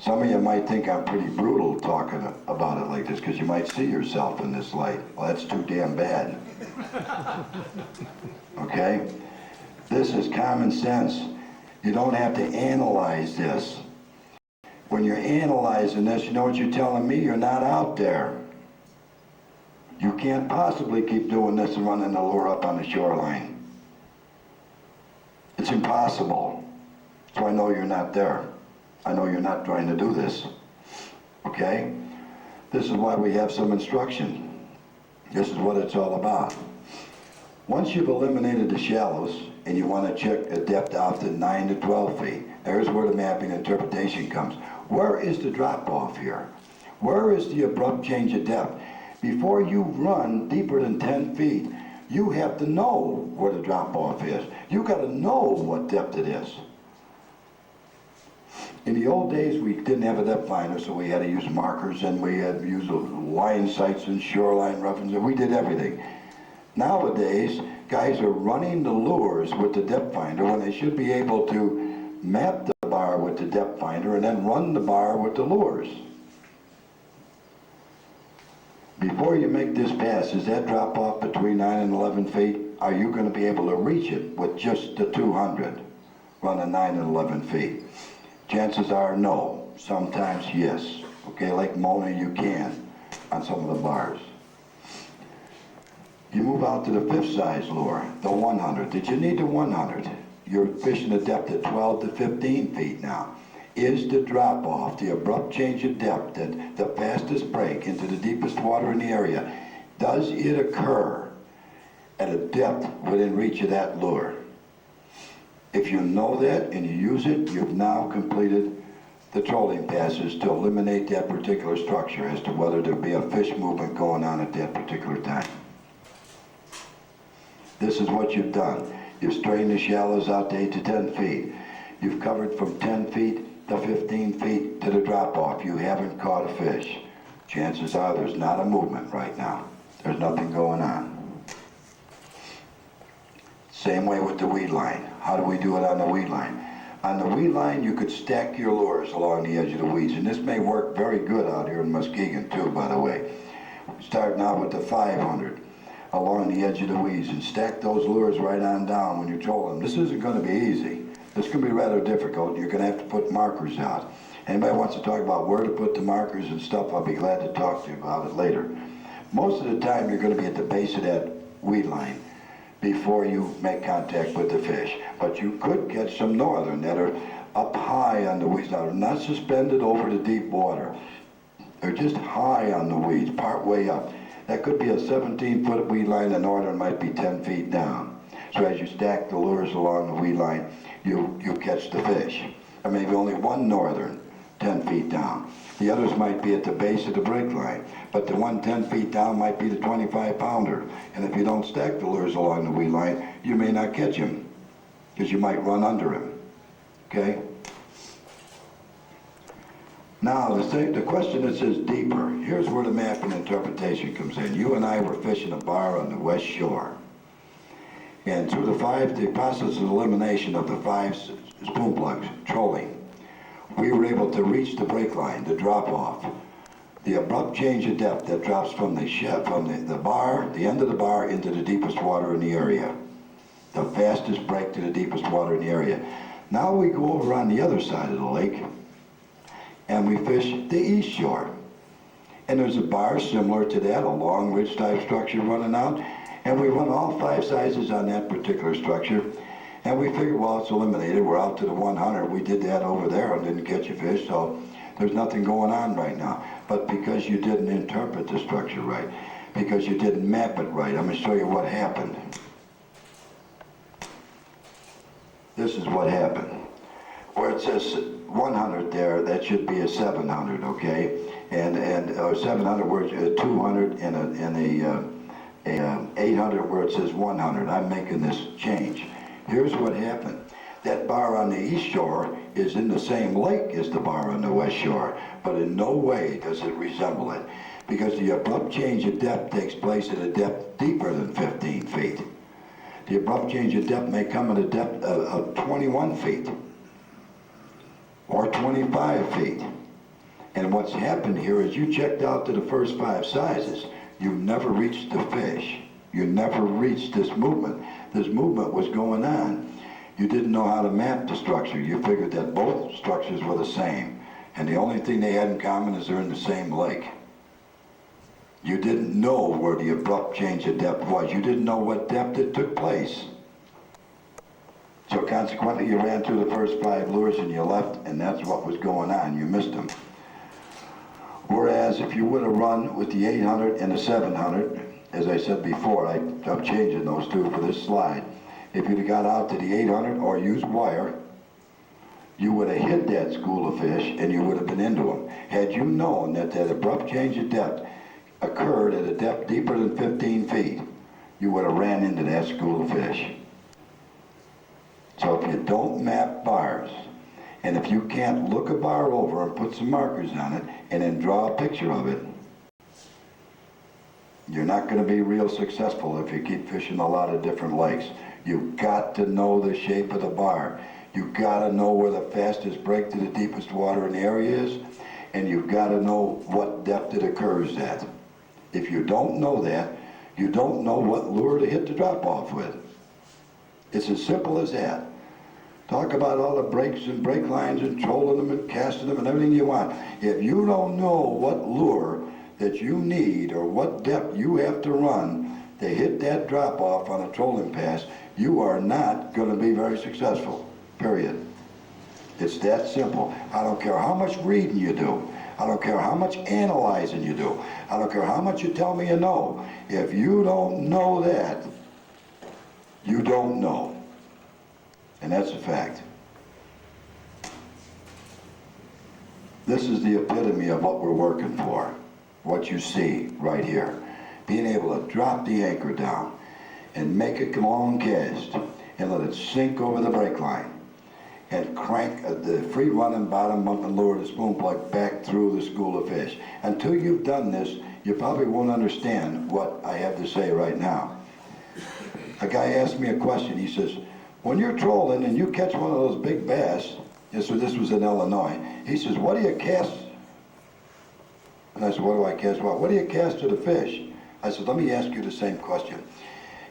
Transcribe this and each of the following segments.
Some of you might think I'm pretty brutal talking about it like this because you might see yourself in this light. Well, that's too damn bad. Okay? This is common sense. You don't have to analyze this. When you're analyzing this, you know what you're telling me? You're not out there. You can't possibly keep doing this and running the lure up on the shoreline. It's impossible. So I know you're not there. I know you're not trying to do this. Okay? This is why we have some instruction. This is what it's all about. Once you've eliminated the shallows and you want to check a depth out to 9 to 12 feet, there's where the mapping interpretation comes. Where is the drop off here? Where is the abrupt change of depth? Before you run deeper than 10 feet, you have to know where the drop off is. You got to know what depth it is. In the old days, we didn't have a depth finder, so we had to use markers, and we had to use line sights and shoreline references. We did everything. Nowadays, guys are running the lures with the depth finder when they should be able to map the bar with the depth finder and then run the bar with the lures. Before you make this pass, is that drop off between 9 and 11 feet? Are you going to be able to reach it with just the 200 running 9 and 11 feet? Chances are no. Sometimes yes. Okay, like Mona, you can on some of the bars. You move out to the 5th size lure, the 100. Did you need the 100? You're fishing a depth of 12 to 15 feet now. Is the drop off, the abrupt change of depth, that the fastest break into the deepest water in the area, does it occur at a depth within reach of that lure? If you know that and you use it, you've now completed the trolling passes to eliminate that particular structure as to whether there be a fish movement going on at that particular time. This is what you've done. You've strained the shallows out to 8 to 10 feet. You've covered from 10 feet to 15 feet to the drop-off. You haven't caught a fish. Chances are there's not a movement right now. There's nothing going on. Same way with the weed line. How do we do it on the weed line? On the weed line, you could stack your lures along the edge of the weeds, and this may work very good out here in Muskegon too, by the way. Starting out with the 500 along the edge of the weeds and stack those lures right on down when you troll them. This isn't going to be easy. This can be rather difficult. You're going to have to put markers out. Anybody wants to talk about where to put the markers and stuff, I'll be glad to talk to you about it later. Most of the time, you're going to be at the base of that weed line before you make contact with the fish. But you could catch some northern that are up high on the weeds. Now, they're not suspended over the deep water. They're just high on the weeds, part way up. That could be a 17-foot weed line. The northern might be 10 feet down. So as you stack the lures along the weed line, you catch the fish. Or maybe only one northern 10 feet down. The others might be at the base of the break line, but the one 10 feet down might be the 25-pounder. And if you don't stack the lures along the weed line, you may not catch him, because you might run under him. Okay? Now, the question that says deeper, here's where the mapping interpretation comes in. You and I were fishing a bar on the west shore. And through the process of elimination of the 5 spoon plugs, trolling, we were able to reach the break line, the drop off, the abrupt change of depth that drops from the bar, the end of the bar, into the deepest water in the area. The fastest break to the deepest water in the area. Now we go over on the other side of the lake and we fish the east shore. And there's a bar similar to that, a long ridge type structure running out. And we run all 5 sizes on that particular structure. And we figured, well, it's eliminated. We're out to the 100. We did that over there and didn't catch a fish, so there's nothing going on right now. But because you didn't interpret the structure right, because you didn't map it right, I'm going to show you what happened. This is what happened. Where it says 100 there, that should be a 700, okay? And 700 where it's a 200 and a 800 where it says 100. I'm making this change. Here's what happened. That bar on the east shore is in the same lake as the bar on the west shore, but in no way does it resemble it, because the abrupt change of depth takes place at a depth deeper than 15 feet. The abrupt change of depth may come at a depth of 21 feet or 25 feet. And what's happened here is you checked out to the first 5 sizes. You never reached the fish. You never reached this movement. This movement was going on. You didn't know how to map the structure. You figured that both structures were the same. And the only thing they had in common is they're in the same lake. You didn't know where the abrupt change of depth was. You didn't know what depth it took place. So consequently, you ran through the first 5 lures and you left, and that's what was going on. You missed them. Whereas if you would have run with the 800 and the 700, as I said before, I'm changing those two for this slide. If you'd have got out to the 800 or used wire, you would have hit that school of fish and you would have been into them. Had you known that that abrupt change of depth occurred at a depth deeper than 15 feet, you would have ran into that school of fish. So if you don't map bars, and if you can't look a bar over and put some markers on it and then draw a picture of it, you're not going to be real successful if you keep fishing a lot of different lakes. You've got to know the shape of the bar. You've got to know where the fastest break to the deepest water in the area is, and you've got to know what depth it occurs at. If you don't know that, you don't know what lure to hit the drop-off with. It's as simple as that. Talk about all the breaks and break lines and trolling them and casting them and everything you want. If you don't know what lure that you need or what depth you have to run to hit that drop-off on a trolling pass, you are not going to be very successful, period. It's that simple. I don't care how much reading you do. I don't care how much analyzing you do. I don't care how much you tell me you know. If you don't know that, you don't know. And that's a fact. This is the epitome of what we're working for. What you see right here. Being able to drop the anchor down and make a long cast and let it sink over the break line and crank the free running bottom bumping lure of the spoon plug back through the school of fish. Until you've done this, you probably won't understand what I have to say right now. A guy asked me a question. He says, when you're trolling and you catch one of those big bass, this was in Illinois, he says, what do you cast? And I said, what do I cast? What do you cast to the fish? I said, let me ask you the same question.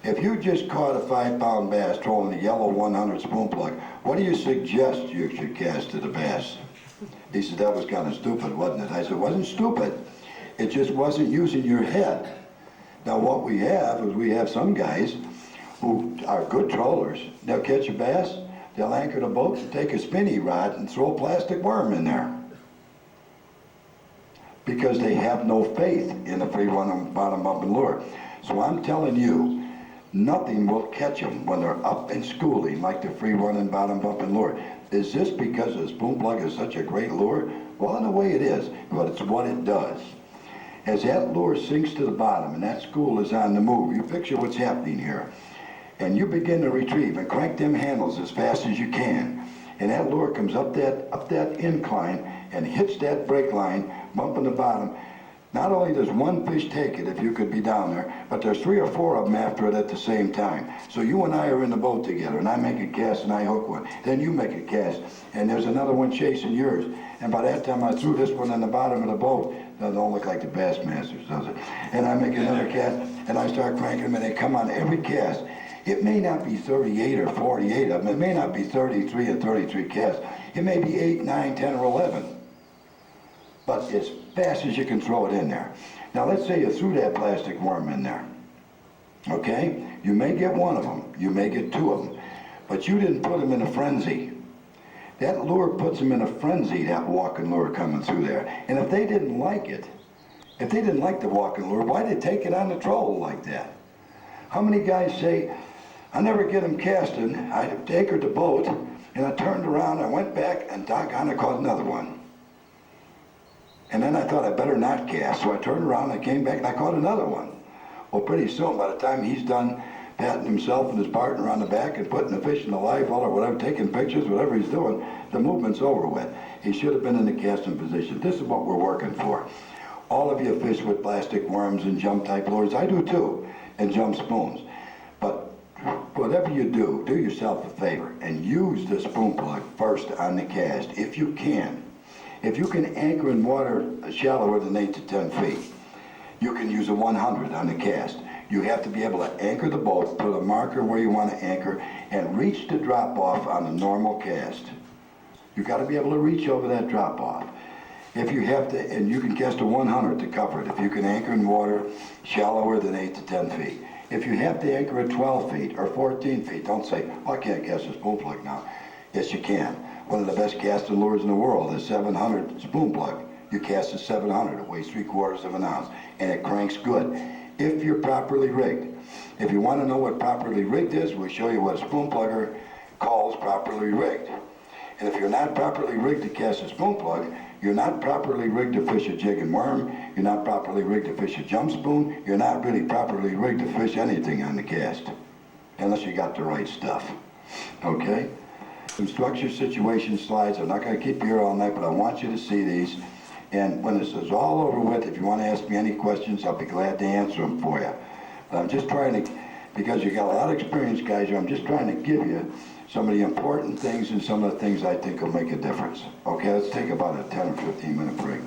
If you just caught a 5-pound bass trolling a yellow 100 spoon plug, what do you suggest you should cast to the bass? He said, that was kind of stupid, wasn't it? I said, it wasn't stupid. It just wasn't using your head. Now what we have is we have some guys who are good trollers. They'll catch a bass, they'll anchor the boat and take a spinny rod and throw a plastic worm in there. Because they have no faith in the free running bottom bumping lure. So I'm telling you, nothing will catch them when they're up and schooling like the free running bottom bumping lure. Is this because the spoon plug is such a great lure? Well, in a way it is, but it's what it does. As that lure sinks to the bottom and that school is on the move, you picture what's happening here. And you begin to retrieve and crank them handles as fast as you can. And that lure comes up that incline and hits that break line, bumping the bottom. Not only does one fish take it, if you could be down there, but there's 3 or 4 of them after it at the same time. So you and I are in the boat together, and I make a cast and I hook one. Then you make a cast, and there's another one chasing yours. And by that time I threw this one on the bottom of the boat. That don't look like the Bassmasters, does it? And I make another cast, and I start cranking them, and they come on every cast. It may not be 38 or 48 of them. It may not be 33 and 33 casts. It may be 8, 9, 10, or 11. But as fast as you can throw it in there. Now let's say you threw that plastic worm in there. Okay? You may get one of them. You may get 2 of them. But you didn't put them in a frenzy. That lure puts them in a frenzy, that walking lure coming through there. And if they didn't like it, if they didn't like the walking lure, why'd they take it on the troll like that? How many guys say, I never get them casting, I anchored the boat, and I turned around, I went back, and doggone, I caught another one. And then I thought I better not cast, so I turned around, I came back, and I caught another one. Well, pretty soon, by the time he's done patting himself and his partner on the back and putting the fish in the live well or whatever, taking pictures, whatever he's doing, the movement's over with. He should have been in the casting position. This is what we're working for. All of you fish with plastic worms and jump type lures. I do too, and jump spoons. But whatever you do, do yourself a favor and use the spoon plug first on the cast if you can. If you can anchor in water shallower than 8 to 10 feet, you can use a 100 on the cast. You have to be able to anchor the boat, put a marker where you want to anchor, and reach the drop off on the normal cast. You've got to be able to reach over that drop off. If you have to, and you can cast a 100 to cover it, if you can anchor in water shallower than 8 to 10 feet. If you have to anchor at 12 feet or 14 feet, don't say, oh, I can't cast a spoon plug now. Yes, you can. One of the best casting lures in the world is 700 spoon plug. You cast a 700, it weighs 3/4 of an ounce, and it cranks good, if you're properly rigged. If you want to know what properly rigged is, we'll show you what a spoon plugger calls properly rigged. And if you're not properly rigged to cast a spoon plug, you're not properly rigged to fish a jig and worm, you're not properly rigged to fish a jump spoon, you're not really properly rigged to fish anything on the cast, unless you got the right stuff, okay? Some structure situation slides. I'm not going to keep you here all night, but I want you to see these. And when this is all over with, if you want to ask me any questions, I'll be glad to answer them for you. But I'm just trying to, because you got a lot of experience, guys, I'm just trying to give you some of the important things and some of the things I think will make a difference. Okay, let's take about a 10 or 15 minute break.